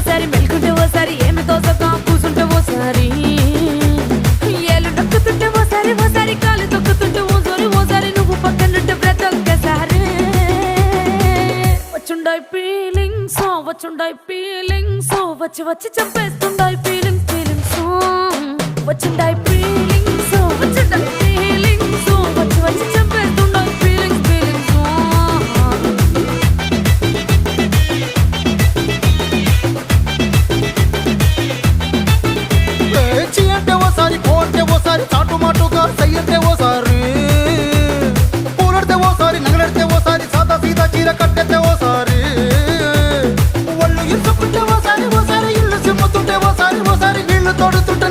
ఓసారి మెలుకుంటే ఓసారి ఏమి తోసక కూసుంటే ఓసారి ఏలు నొక్కుతుంటే ఓసారి ఓసారి కాలు తొక్కుతుంటే ఓసారి నువ్వు పక్కనుంటే బ్రతొక్కసారి వచ్చుండాయి ఫీలింగ్స్ వచ్చి వచ్చి చంపేస్తుండాయి ఫీలింగ్స్ వచ్చిండాయి ఫీలింగ్స్ వచ్చుండాయి ఫీలింగ్స్ వచ్చి వచ్చి చంపేస్తుండాయి ఫీలింగ్స్ చీ అంటే ఓసారి కో అంటే ఓసారి చాటు మాటుగా సై అంటే ఓసారి పూలడితే ఓసారి నగలడితే ఓసారి సాదా సీదా చీర కట్టెత్తే ఓసారి ఒళ్ళు ఇసుకుంటే ఓసారి ఇల్లు సిమ్ముతుంటే ఓసారి నీళ్లు తోడుతుంటే